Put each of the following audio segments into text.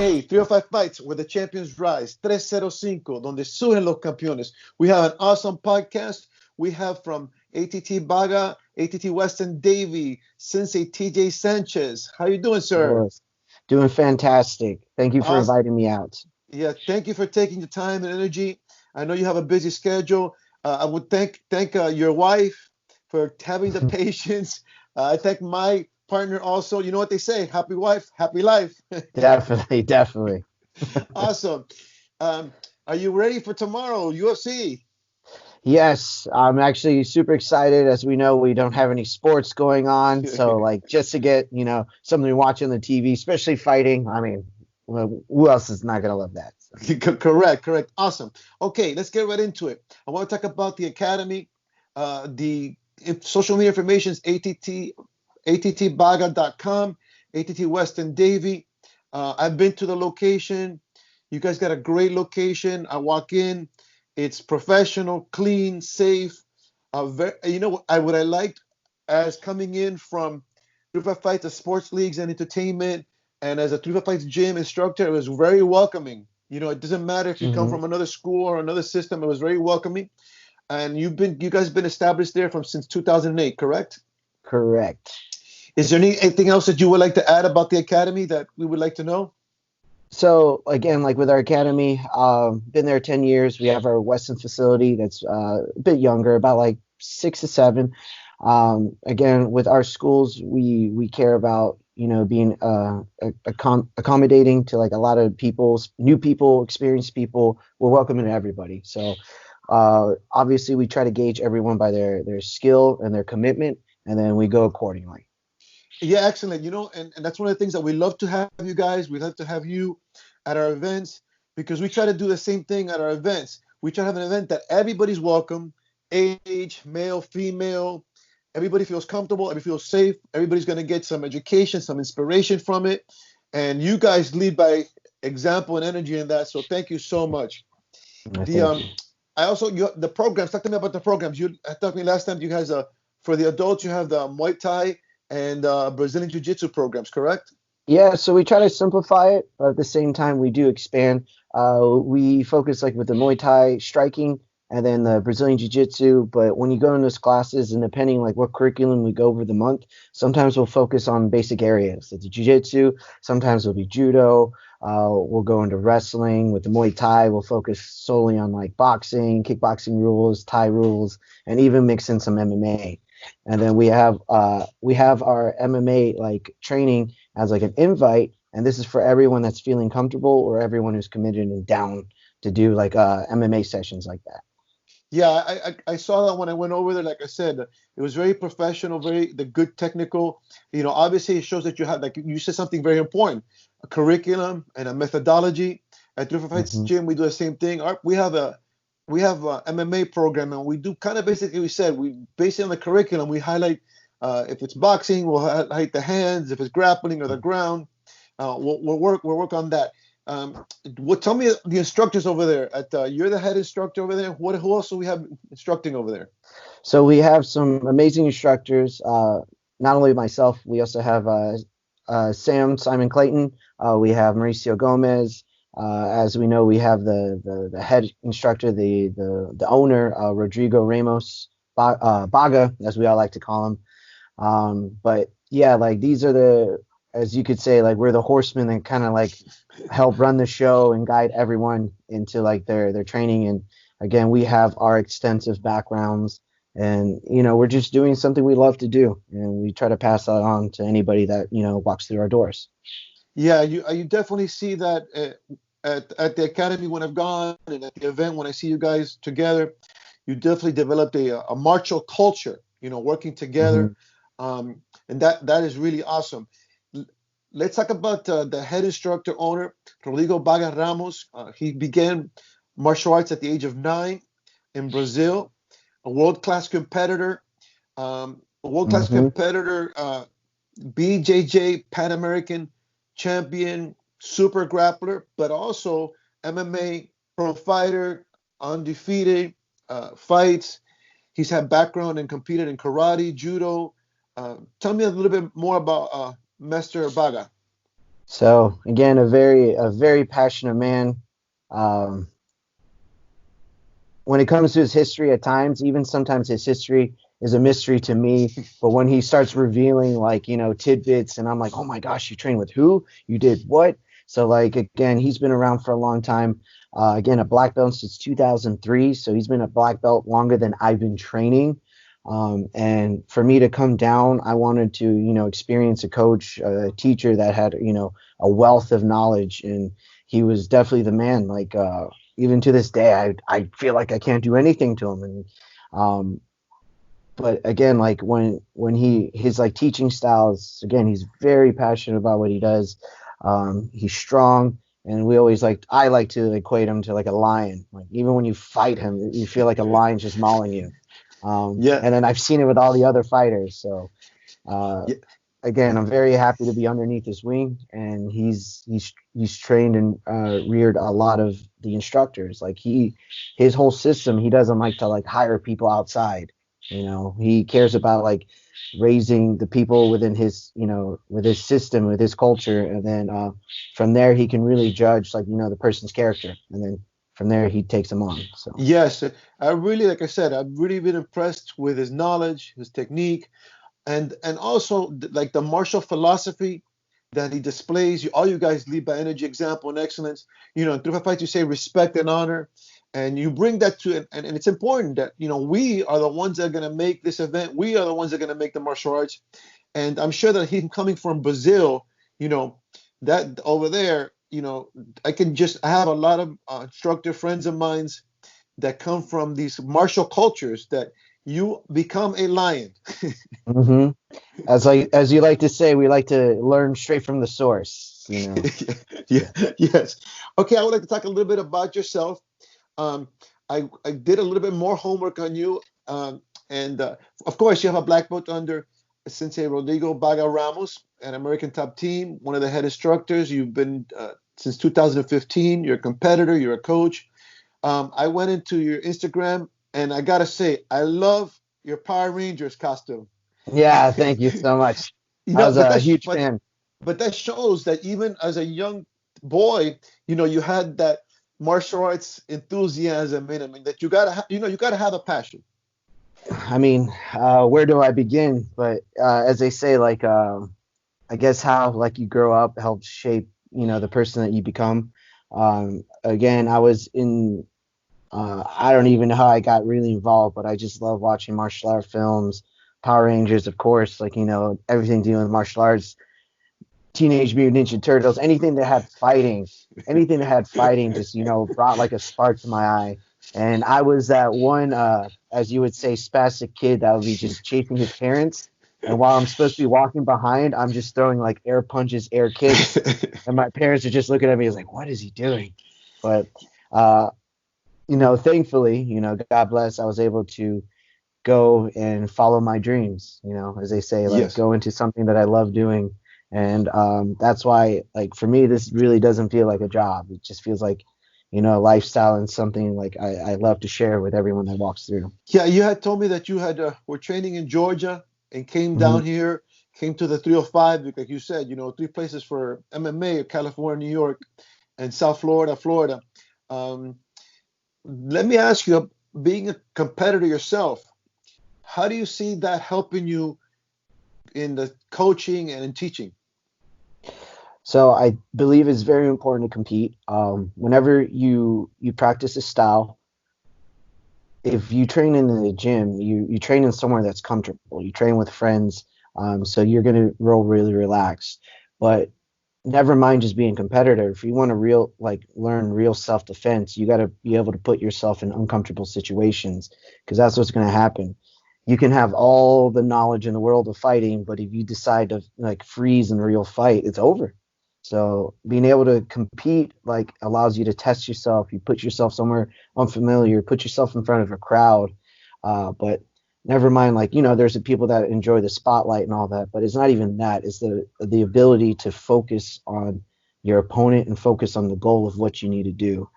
Hey, 305 Fights, where the champions rise. 305, donde surgen los campeones. We have an awesome podcast. We have from ATT Baga, ATT Weston, Davie, Sensei TJ Sánchez. How you doing, sir? Yes. Doing fantastic. Thank you for Awesome. inviting me out. Yeah, thank you for taking the time and energy. I know you have a busy schedule. I would thank your wife for having the patience. I thank my partner also. You know what they say: happy wife, happy life. Definitely, definitely. Awesome. Um, are you ready for tomorrow, UFC? Yes, I'm actually super excited. As we know, we don't have any sports going on, so like just to get something to watch on the TV, especially fighting. I mean, well, who else is not gonna love that? So. Correct. Awesome. Okay, let's get right into it. I want to talk about the academy. The social media information is attbaga.com, ATT Weston Davie. I've been to the location. You guys got a great location. I walk in. It's professional, clean, safe. What I liked as coming in from 305 Fights, the sports leagues and entertainment, and as a 305 Fights gym instructor, it was very welcoming. It doesn't matter if you come Hmm. from another school or another system. It was very welcoming. And you guys been established there from since 2008, correct? Correct. Is there anything else that you would like to add about the academy that we would like to know? So again, like with our academy, been there 10 years. We have our Weston facility that's a bit younger, about like 6 to 7. Again, with our schools, we care about being accommodating to like a lot of new people, experienced people. We're welcoming everybody. So obviously, we try to gauge everyone by their skill and their commitment, and then we go accordingly. Yeah, excellent. And that's one of the things that we love to have you guys. We love to have you at our events because we try to do the same thing at our events. We try to have an event that everybody's welcome, age, male, female. Everybody feels comfortable. Everybody feels safe. Everybody's going to get some education, some inspiration from it. And you guys lead by example and energy in that. So thank you so much. The Thank you. I also the programs. Talk to me about the programs. You talked to me last time. You guys for the adults you have the Muay Thai and Brazilian Jiu Jitsu programs, correct? Yeah, so we try to simplify it, but at the same time, we do expand. We focus like with the Muay Thai striking and then the Brazilian Jiu-Jitsu. But when you go in those classes, and depending like what curriculum we go over the month, sometimes we'll focus on basic areas. So the Jiu-Jitsu, sometimes it'll be Judo. We'll go into wrestling. With the Muay Thai, we'll focus solely on like boxing, kickboxing rules, Thai rules, and even mix in some MMA. And then we have our MMA like training as like an invite, and this is for everyone that's feeling comfortable or everyone who's committed and down to do like MMA sessions like that. Yeah, I saw that when I went over there. Like I said, it was very professional, very the good technical. Obviously it shows that you have, like you said, something very important, a curriculum and a methodology. At 305 Fights Hmm. Gym, we do the same thing. We have a MMA program, and we do kind of basically we said we based it on the curriculum. We highlight if it's boxing, we'll highlight the hands. If it's grappling or the ground, we'll work on that. Tell me the instructors over there. You're the head instructor over there. Who else do we have instructing over there? So we have some amazing instructors. Not only myself, we also have Simon Clayton. We have Mauricio Gomez. As we know, we have the head instructor, the owner, Rodrigo Ramos, Baga, as we all like to call him. But yeah, like these are as you could say, like we're the horsemen that kind of like help run the show and guide everyone into like their training. And again, we have our extensive backgrounds, and we're just doing something we love to do, and we try to pass that on to anybody that walks through our doors. Yeah, you definitely see that at the academy when I've gone and at the event when I see you guys together. You definitely developed a martial culture. Working Hmm. together, and that is really awesome. Let's talk about the head instructor owner, Rodrigo Baga Ramos. He began martial arts at the age of 9 in Brazil, a world-class competitor, a world-class Hmm. competitor, BJJ Pan American champion, super grappler, but also MMA pro fighter, undefeated, fights. He's had background and competed in karate, judo. Tell me a little bit more about Master Baga. So again, a very passionate man. Um, when it comes to his history, at times, even sometimes his history is a mystery to me. But when he starts revealing like tidbits, and I'm like, oh my gosh, you trained with who? You did what? So like again, he's been around for a long time. Again, a black belt since 2003, so he's been a black belt longer than I've been training. And for me to come down, I wanted to, experience a coach, a teacher that had, a wealth of knowledge, and he was definitely the man. Like, even to this day, I feel like I can't do anything to him. And, um, but again, like when his like teaching styles, again, he's very passionate about what he does. He's strong, and I like to equate him to like a lion. Like even when you fight him, you feel like a lion's just mauling you. Yeah. And then I've seen it with all the other fighters. So uh, Yeah. again, I'm very happy to be underneath his wing, and he's trained and reared a lot of the instructors. Like his whole system, he doesn't like to like hire people outside. He cares about like raising the people within his, with his system, with his culture, and then from there he can really judge like the person's character, and then from there he takes them on. So. Yes, I really, like I said, I've really been impressed with his knowledge, his technique, and also like the martial philosophy that he displays. All you guys lead by energy, example, and excellence. In 305 Fights, you say respect and honor, and you bring that to, and it's important that we are the ones that are going to make this event. We are the ones that are going to make the martial arts, and I'm sure that him coming from Brazil, you know, that over there, I have a lot of instructor friends of mine that come from these martial cultures that you become a lion. hmm as you like to say, we like to learn straight from the source. Yeah, yes. Okay, I would like to talk a little bit about yourself. Um, I did a little bit more homework on you, and of course, you have a black belt under Sensei Rodrigo Baga Ramos, an American top team, one of the head instructors. You've been since 2015. You're a competitor. You're a coach. I went into your Instagram, and I gotta say, I love your Power Rangers costume. Yeah, thank you so much. I was But a huge fan. that shows that even as a young boy, you had that martial arts enthusiasm in him, and that you gotta have a passion. I mean, where do I begin? But as they say, like I guess how like you grow up helps shape the person that you become. Again, I was in. I don't even know how I got really involved, but I just love watching martial art films, Power Rangers, of course, like everything dealing with martial arts, Teenage Mutant Ninja Turtles, anything that had fighting, just brought like a spark to my eye. And I was that one, as you would say, spastic kid that would be just chasing his parents. And while I'm supposed to be walking behind, I'm just throwing like air punches, air kicks, and my parents are just looking at me as like, "What is he doing?" But uh, thankfully, God bless, I was able to go and follow my dreams, as they say, like Yes. go into something that I love doing. And that's why, like, for me, this really doesn't feel like a job. It just feels like, a lifestyle and something like I love to share with everyone that walks through. Yeah, you had told me that you had were training in Georgia and came hmm down here, came to the 305, like you said, three places for MMA: California, New York, and South Florida, Florida. Um, Let me ask you, being a competitor yourself, how do you see that helping you in the coaching and in teaching? So I believe it's very important to compete. Whenever you practice a style, if you train in the gym, you train in somewhere that's comfortable. You train with friends, so you're gonna roll really relaxed. But never mind just being competitive. If you want to learn real self defense, you got to be able to put yourself in uncomfortable situations because that's what's going to happen. You can have all the knowledge in the world of fighting, but if you decide to like freeze in a real fight, it's over. So being able to compete like allows you to test yourself. You put yourself somewhere unfamiliar, put yourself in front of a crowd. But never mind, like there's the people that enjoy the spotlight and all that, but it's not even that. It's the ability to focus on your opponent and focus on the goal of what you need to do.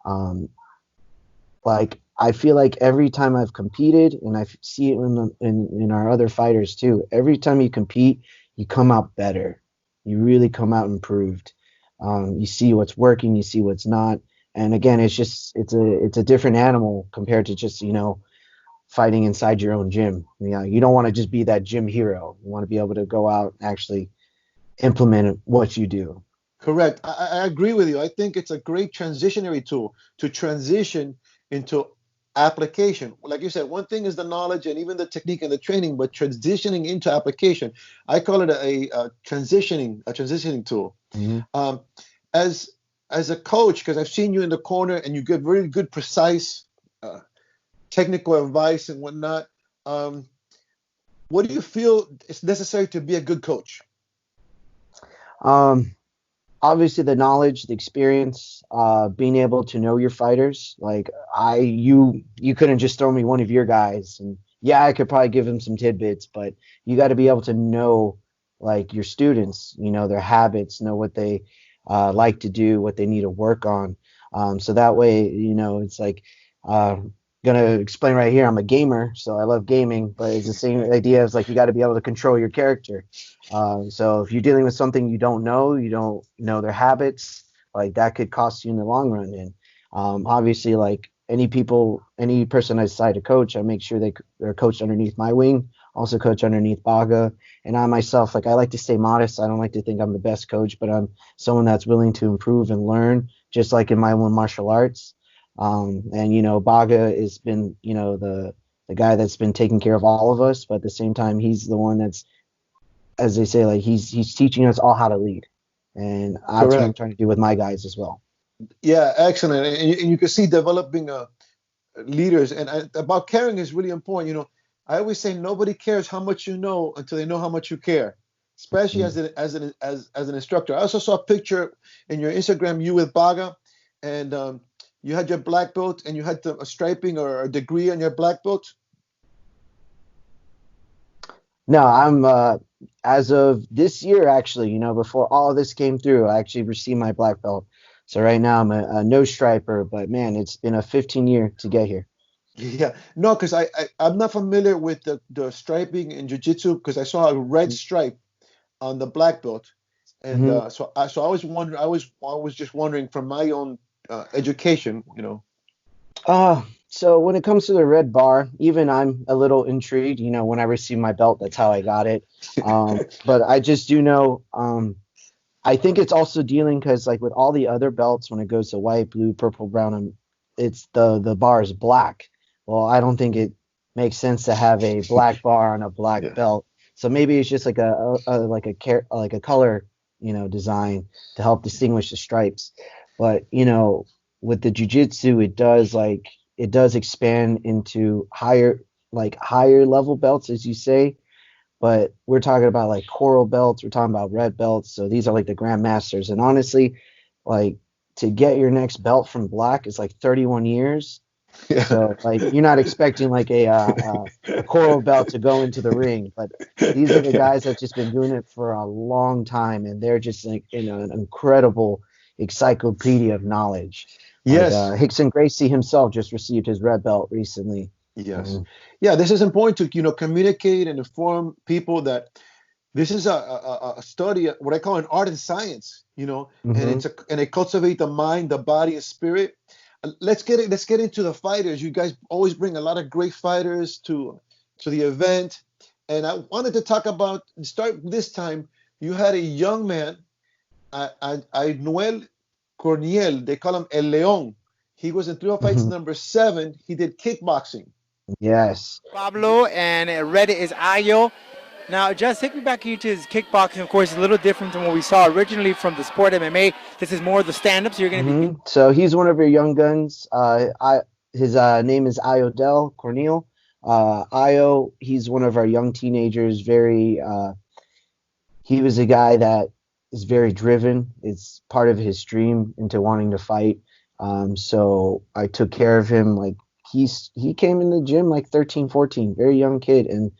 Um, like I feel like every time I've competed, and I see it in our other fighters too. Every time you compete, you come out better. You really come out improved. You see what's working, you see what's not. And again, it's a different animal compared to just, fighting inside your own gym. You don't want to just be that gym hero. You want to be able to go out and actually implement what you do. Correct. I agree with you. I think it's a great transitionary tool to transition into application. Like you said, one thing is the knowledge and even the technique and the training, but transitioning into application, I call it a transitioning tool. Mm-hmm. As a coach, because I've seen you in the corner and you give very good, precise, technical advice and whatnot. What do you feel is necessary to be a good coach? Obviously the knowledge, the experience, being able to know your fighters. Like you couldn't just throw me one of your guys, and yeah, I could probably give him some tidbits, but you got to be able to know like your students, their habits, know what they like to do, what they need to work on. So that way, it's like gonna explain right here. I'm a gamer, so I love gaming, but it's the same idea as like you got to be able to control your character. So if you're dealing with something you don't know their habits, like that could cost you in the long run. And obviously, like any person I decide to coach, I make sure they're coached underneath my wing, also coach underneath Baga. And I myself, like I like to stay modest. I don't like to think I'm the best coach, but I'm someone that's willing to improve and learn, just like in my own martial arts. And Baga has been, the guy that's been taking care of all of us, but at the same time, he's the one that's, as they say, like he's teaching us all how to lead, and that's Correct. what I'm trying to do with my guys as well. Yeah, excellent. And you can see developing leaders, and about caring is really important. I always say nobody cares how much you know until they know how much you care, especially as an instructor. I also saw a picture in your Instagram, you with Baga, and you had your black belt and you had a striping or a degree on your black belt. No, I'm as of this year, actually, before all of this came through, I actually received my black belt. So right now I'm a no striper, but man, it's been a 15-year to get here. Yeah, no, because I'm not familiar with the striping in jiu-jitsu because I saw a red stripe on the black belt, and Mm-hmm. so I was wondering, I was just wondering from my own education. So when it comes to the red bar, even I'm a little intrigued. When I received my belt, that's how I got it. But I just do know. I think it's also dealing because like with all the other belts, when it goes to white, blue, purple, brown, it's the bar is black. Well, I don't think it makes sense to have a black bar on a black belt. So maybe it's just like a color, design to help distinguish the stripes. But with the jiu-jitsu, it does expand into higher level belts, as you say. But we're talking about like coral belts, we're talking about red belts. So these are like the grandmasters. And honestly, like to get your next belt from black is like 31 years. Yeah. So like you're not expecting like a coral belt to go into the ring, but these are the guys that's just been doing it for a long time, and they're just like in an incredible encyclopedia of knowledge. Yes. Like Hickson Gracie himself just received his red belt recently. Yes. Yeah, this is important to communicate and inform people that this is a study, what I call an art and science, and it cultivates the mind, the body, and spirit. Let's get into the fighters. You guys always bring a lot of great fighters to the event, and I wanted to start this time. You had a young man, Noel Cornele. They call him El León. He was in 305 Fights number 7. He did kickboxing. Yes. Pablo, and red is Ayo. Now, just take me back into his kickboxing. Of course, it's a little different from what we saw originally from the sport MMA. This is more of the stand-up, so you're going to be... So he's one of your young guns. His name is Ayo Del Cornele. Ayo, he's one of our young teenagers. He was a guy that is very driven. It's part of his dream into wanting to fight. So I took care of him. Like he came in the gym like 13, 14, very young kid, and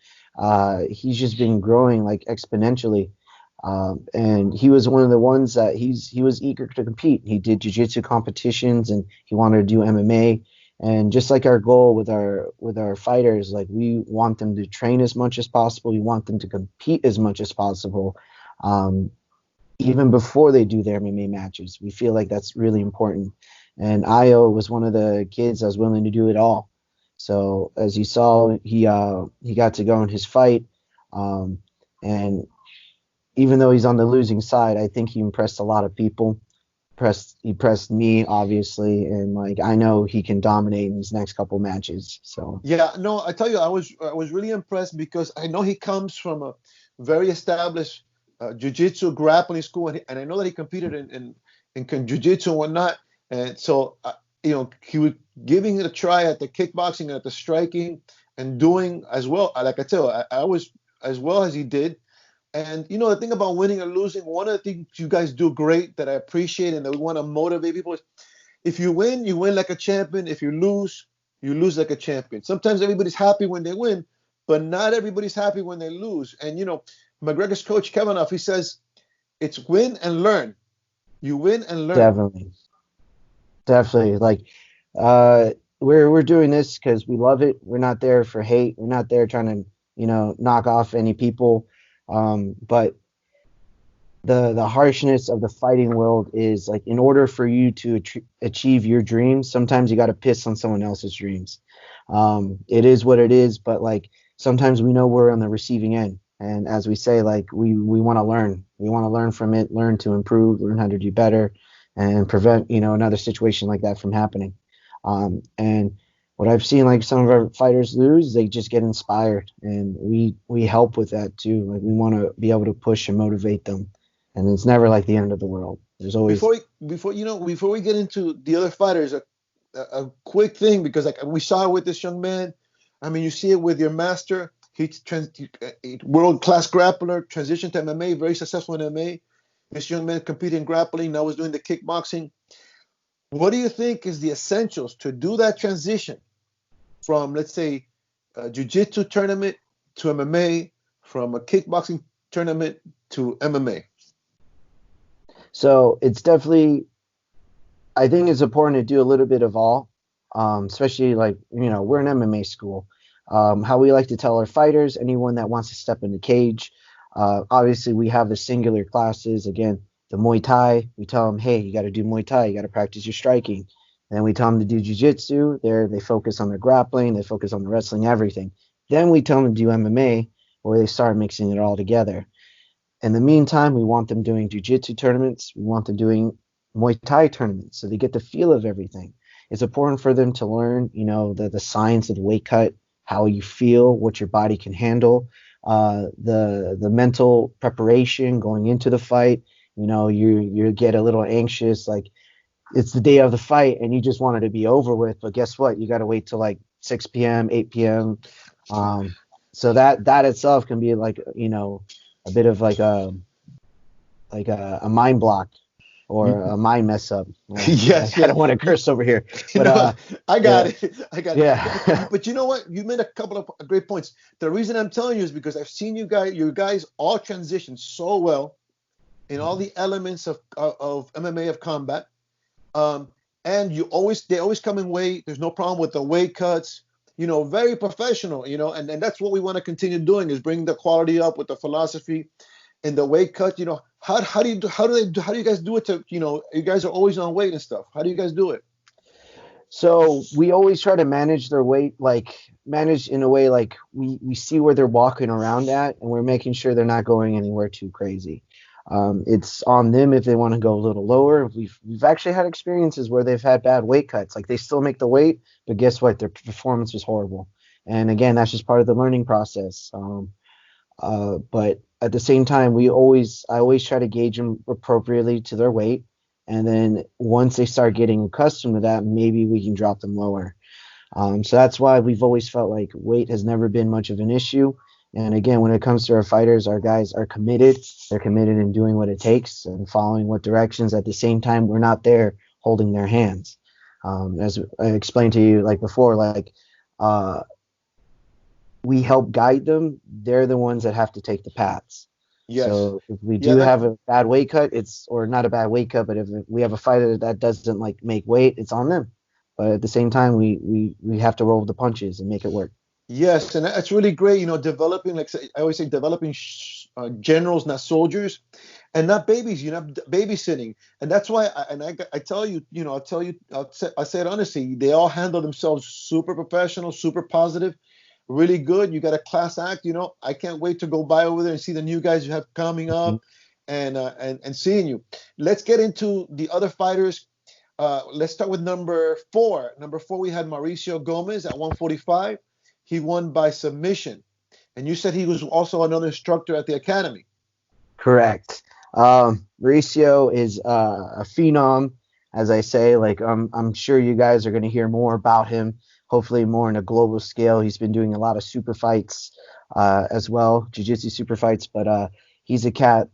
he's just been growing like exponentially. And he was one of the ones that he was eager to compete. He did jiu-jitsu competitions and he wanted to do MMA. And just like our goal with our fighters, like we want them to train as much as possible. We want them to compete as much as possible. even before they do their MMA matches. We feel like that's really important. And Io was one of the kids that was willing to do it all. So as you saw, he got to go in his fight, and even though he's on the losing side, I think he impressed a lot of people. He pressed me, obviously, and like I know he can dominate in his next couple matches. So Yeah, no, I tell you, I was really impressed because I know he comes from a very established jiu-jitsu grappling school, and I know that he competed in jiu-jitsu and whatnot. And so, he was giving it a try at the kickboxing and at the striking and doing as well. Like I tell you, I was as well as he did. And the thing about winning or losing, one of the things you guys do great that I appreciate and that we want to motivate people is if you win like a champion. If you lose like a champion. Sometimes everybody's happy when they win, but not everybody's happy when they lose. And McGregor's coach Kevinoff, he says it's win and learn. You win and learn. Definitely. Like we're doing this because we love it. We're not there for hate. We're not there trying to knock off any people. But the harshness of the fighting world is like, in order for you to achieve your dreams, sometimes you got to piss on someone else's dreams. It is what it is, but like sometimes we know we're on the receiving end, and as we say, like we want to learn. We want to learn from it, learn to improve, learn how to do better, and prevent another situation like that from happening. And what I've seen, like some of our fighters lose, they just get inspired, and we help with that too. Like we want to be able to push and motivate them, and it's never like the end of the world. There's always before we get into the other fighters, a quick thing, because like we saw it with this young man. I mean, you see it with your master. He's world-class grappler, transitioned to MMA, very successful in MMA. This young man competed in grappling, now was doing the kickboxing. What do you think is the essentials to do that transition from, let's say, a jiu-jitsu tournament to MMA, from a kickboxing tournament to MMA? So it's definitely, I think it's important to do a little bit of all, especially like, we're an MMA school. How we like to tell our fighters, anyone that wants to step in the cage, obviously we have the singular classes. Again, the Muay Thai, we tell them, hey, you got to do Muay Thai, you got to practice your striking. And then we tell them to do jiu-jitsu. They focus on their grappling, they focus on the wrestling, everything. Then we tell them to do MMA, where they start mixing it all together. In the meantime, we want them doing jiu-jitsu tournaments. We want them doing Muay Thai tournaments, so they get the feel of everything. It's important for them to learn, the science of the weight cut, how you feel, what your body can handle, the mental preparation going into the fight. You get a little anxious, like it's the day of the fight and you just want it to be over with, but guess what? You got to wait till like 6 p.m., 8 p.m. So that itself can be like, a bit of like a mind block or a mind mess up. Yes, I don't want to curse over here, but I got it. Yeah. But you know what? You made a couple of great points. The reason I'm telling you is because I've seen you guys all transition so well in all the elements of MMA, of combat. And they always come in weight. There's no problem with the weight cuts. Very professional. And that's what we want to continue doing, is bring the quality up with the philosophy and the weight cut. How do you guys do it to, you guys are always on weight and stuff. How do you guys do it? So we always try to manage their weight, like manage in a way like we see where they're walking around at, and we're making sure they're not going anywhere too crazy. It's on them if they want to go a little lower. We've actually had experiences where they've had bad weight cuts. Like they still make the weight, but guess what? Their performance was horrible. And again, that's just part of the learning process. But at the same time, I always try to gauge them appropriately to their weight. And then once they start getting accustomed to that, maybe we can drop them lower. So that's why we've always felt like weight has never been much of an issue. And again, when it comes to our fighters, our guys are committed. They're committed in doing what it takes and following what directions. At the same time, we're not there holding their hands. As I explained to you like before, we help guide them. They're the ones that have to take the paths. Yes. So if we do have a bad weight cut, or not a bad weight cut, but if we have a fighter that doesn't like make weight, it's on them. But at the same time, we have to roll with the punches and make it work. Yes, and that's really great. Developing, I always say, developing generals, not soldiers. and not babies. You're not babysitting, and that's why. I tell you, I say it honestly. They all handle themselves super professional, super positive, really good. You got a class act. I can't wait to go by over there and see the new guys you have coming up, and seeing you. Let's get into the other fighters. Let's start with number 4. Number 4, we had Mauricio Gomez at 145. He won by submission. And you said he was also another instructor at the academy. Correct. Mauricio is a phenom, as I say. Like I'm sure you guys are going to hear more about him. Hopefully, more on a global scale. He's been doing a lot of super fights as well, jiu-jitsu super fights. But he's a cat.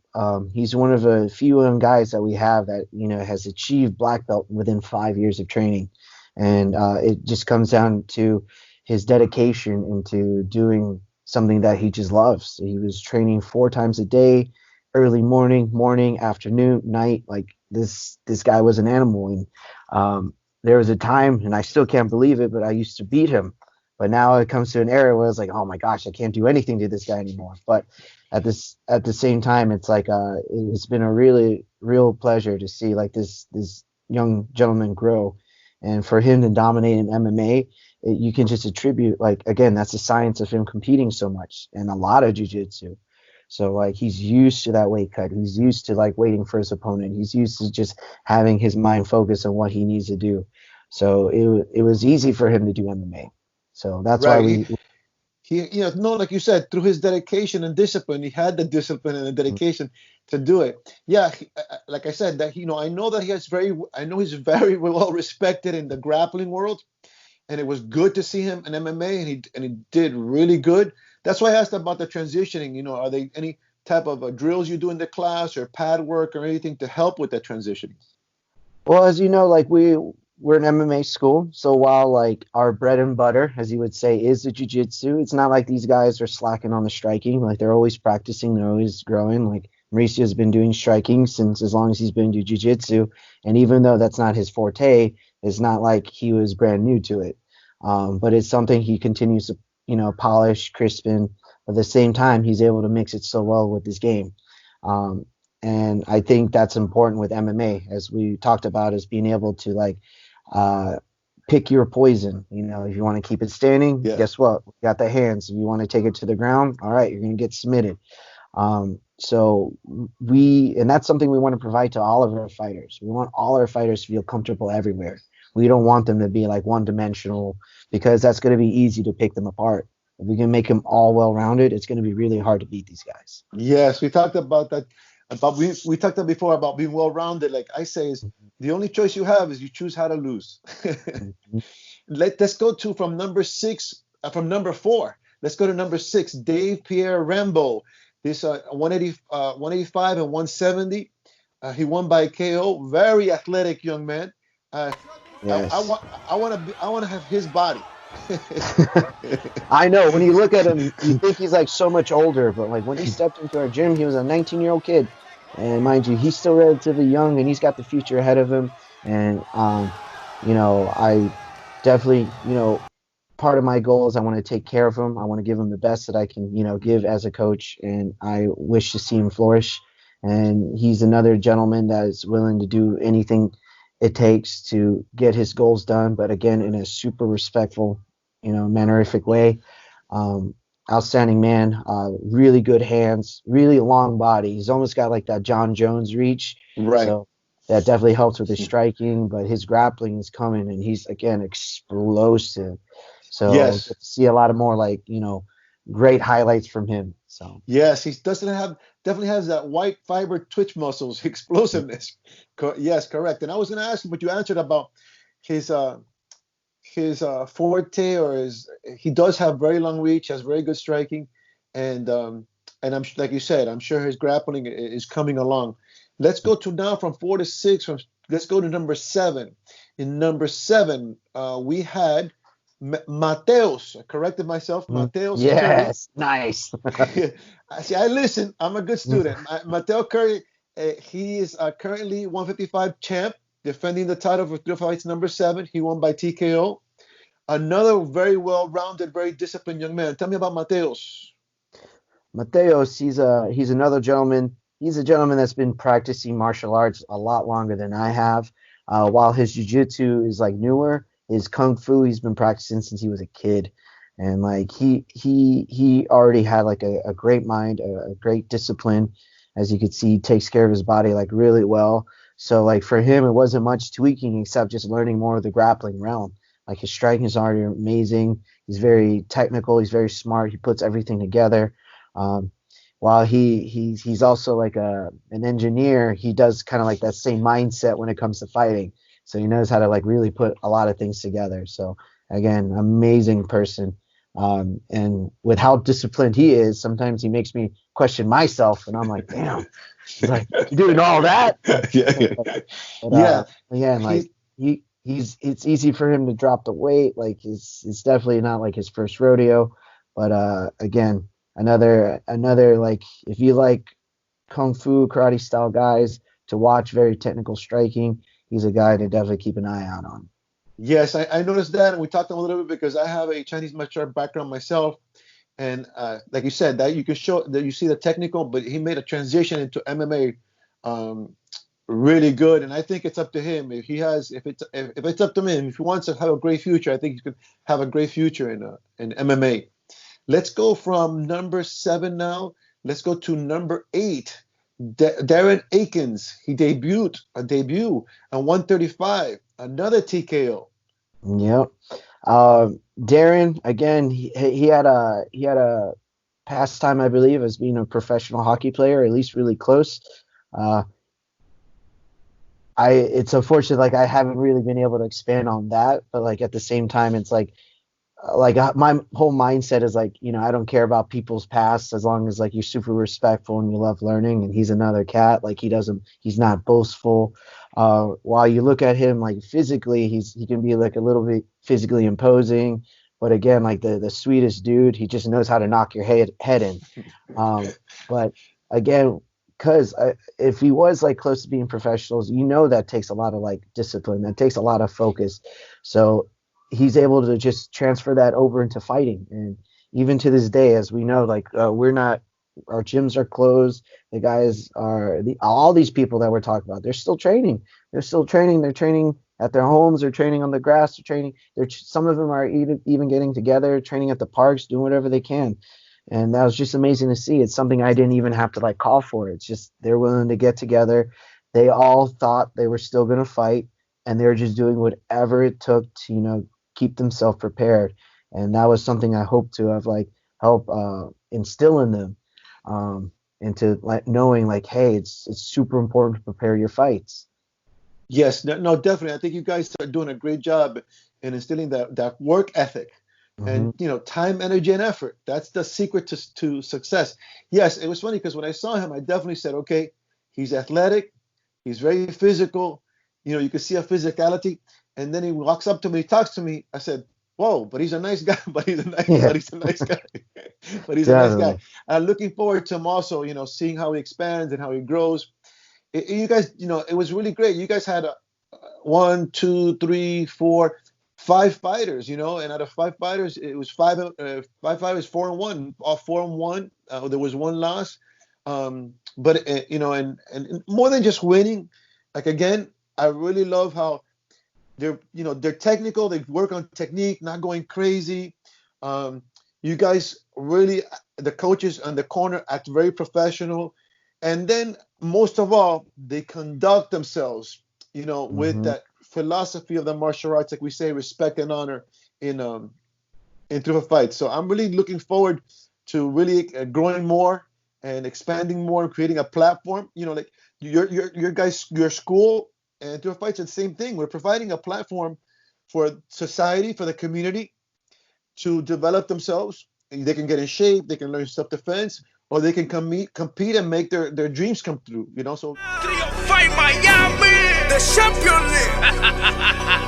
He's one of a few young guys that we have that has achieved black belt within 5 years of training, and it just comes down to his dedication into doing something that he just loves. He was training 4 times a day, early morning, afternoon, night. Like this guy was an animal. And there was a time, and I still can't believe it, but I used to beat him. But now it comes to an era where it's like, oh my gosh, I can't do anything to this guy anymore. But at the same time, it's like it's been a really real pleasure to see like this young gentleman grow, and for him to dominate in MMA. You can just attribute, like, again, that's the science of him competing so much and a lot of jiu-jitsu. So like he's used to that weight cut. He's used to like waiting for his opponent. He's used to just having his mind focused on what he needs to do. So it was easy for him to do MMA. So that's why he like you said, through his dedication and discipline, he had the discipline and the dedication to do it. Yeah, like I said, that I know that he's very well respected in the grappling world. And it was good to see him in MMA, and he did really good. That's why I asked about the transitioning. Are there any type of drills you do in the class or pad work or anything to help with that transitioning? Well, as you know, like we're an MMA school, so while like our bread and butter, as you would say, is the jiu-jitsu, it's not like these guys are slacking on the striking. Like they're always practicing, they're always growing. Like Mauricio's been doing striking since as long as he's been doing jiu-jitsu, and even though that's not his forte, it's not like he was brand new to it. But it's something he continues to, polish, crispen. At the same time, he's able to mix it so well with his game. And I think that's important with MMA, as we talked about, is being able to like pick your poison. If you want to keep it standing, guess what? We got the hands. If you want to take it to the ground, all right, you're going to get submitted. So and that's something we want to provide to all of our fighters. We want all our fighters to feel comfortable everywhere. We don't want them to be like one-dimensional, because that's going to be easy to pick them apart. If we can make them all well-rounded, it's going to be really hard to beat these guys. Yes, we talked about that. We talked before about being well-rounded. Like I say, is the only choice you have is you choose how to lose. Let's go to from number 4. Let's go to number 6, Dave Pierre Rambo. This 185 and 170. He won by KO. Very athletic young man. Yes. I want to have his body. I know. When you look at him, you think he's like so much older, but like when he stepped into our gym, he was a 19-year-old kid, and mind you, he's still relatively young, and he's got the future ahead of him. And I definitely, part of my goal is I want to take care of him. I want to give him the best that I can, give as a coach, and I wish to see him flourish. And he's another gentleman that is willing to do anything it takes to get his goals done, but again, in a super respectful, mannerific way. Outstanding man, really good hands, really long body. He's almost got like that John Jones reach. Right. So that definitely helps with his striking, but his grappling is coming, and he's, again, explosive. So yes, see a lot of more like, great highlights from him. So yes, he definitely has that white fiber twitch muscles, explosiveness. Yes, correct. And I was going to ask you, but you answered about his forte, or he does have very long reach, has very good striking, and I'm like you said, I'm sure his grappling is coming along. Let's go to now from 4 to 6. Let's go to number 7. In number 7, we had Mateos. I corrected myself. Mateos. Yes, Curry. Nice. See, I listen. I'm a good student. Mateo Curry, he is currently 155 champ, defending the title for 305 Fights number 7. He won by TKO. Another very well-rounded, very disciplined young man. Tell me about Mateos. Mateos, he's another gentleman. he's a gentleman that's been practicing martial arts a lot longer than I have. While his jiu-jitsu is like newer, his kung fu he's been practicing since he was a kid, and like he already had like a great mind, a great discipline. As you could see, he takes care of his body like really well. So like for him, it wasn't much tweaking except just learning more of the grappling realm. Like his striking is already amazing. He's very technical. He's very smart. He puts everything together. While he's also like an engineer, he does kind of like that same mindset when it comes to fighting. So he knows how to like really put a lot of things together. So again, amazing person. And with how disciplined he is, sometimes he makes me question myself, and I'm like, damn, he's like, you doing all that? Again, like it's easy for him to drop the weight. Like it's definitely not like his first rodeo, but again, another like if you like kung fu karate style guys to watch, very technical striking, he's a guy to definitely keep an eye out on. Yes, I noticed that, and we talked a little bit because I have a Chinese martial art background myself, and like you said, that you can show that you see the technical, but he made a transition into MMA really good, and I think it's up to him. If it's up to him, if he wants to have a great future, I think he could have a great future in MMA. Let's go from number 7 now. Let's go to number 8. Darren Aikens. He debuted at 135. Another TKO. Yep. Darren, again, he had a pastime, I believe, as being a professional hockey player, at least really close. It's unfortunate, like I haven't really been able to expand on that, but like at the same time, it's like my whole mindset is like, I don't care about people's past as long as like you're super respectful and you love learning. And he's another cat. Like he's not boastful. While you look at him like physically, he can be like a little bit physically imposing, but again, like the sweetest dude. He just knows how to knock your head in. But again, because if he was like close to being professionals, that takes a lot of like discipline. That takes a lot of focus. So he's able to just transfer that over into fighting. And even to this day, as we know, like our gyms are closed. The guys all these people that we're talking about, they're still training. They're training at their homes. They're training on the grass. They're training. Some of them are even getting together, training at the parks, doing whatever they can. And that was just amazing to see. It's something I didn't even have to like call for. It's just they're willing to get together. They all thought they were still going to fight, and they're just doing whatever it took to, keep themselves prepared. And that was something I hope to have like help instill in them, into like knowing like, hey, it's super important to prepare your fights. Yes, no, definitely. I think you guys are doing a great job in instilling that work ethic. Mm-hmm. And time, energy, and effort. That's the secret to success. Yes, it was funny because when I saw him, I definitely said, okay, he's athletic, he's very physical. You can see a physicality. And then he walks up to me, he talks to me. I said, whoa, but he's a nice guy. But he's a nice guy. But he's a nice guy. And I'm looking forward to him also, seeing how he expands and how he grows. You guys, it was really great. You guys had 1, 2, 3, 4, 5 fighters, and out of 5 fighters, it was 5 fighters, 4-1, all 4-1. There was 1 loss. But and more than just winning, like again, I really love how they're technical. They work on technique, not going crazy. You guys really, the coaches on the corner act very professional. And then most of all, they conduct themselves, mm-hmm. with that philosophy of the martial arts, like we say, respect and honor in 305 Fights. So I'm really looking forward to really growing more and expanding more and creating a platform. Like your school and 305 Fights are the same thing. We're providing a platform for society, for the community to develop themselves. They can get in shape, they can learn self-defense, or they can compete and make their dreams come through. So 305 Miami, the champion league.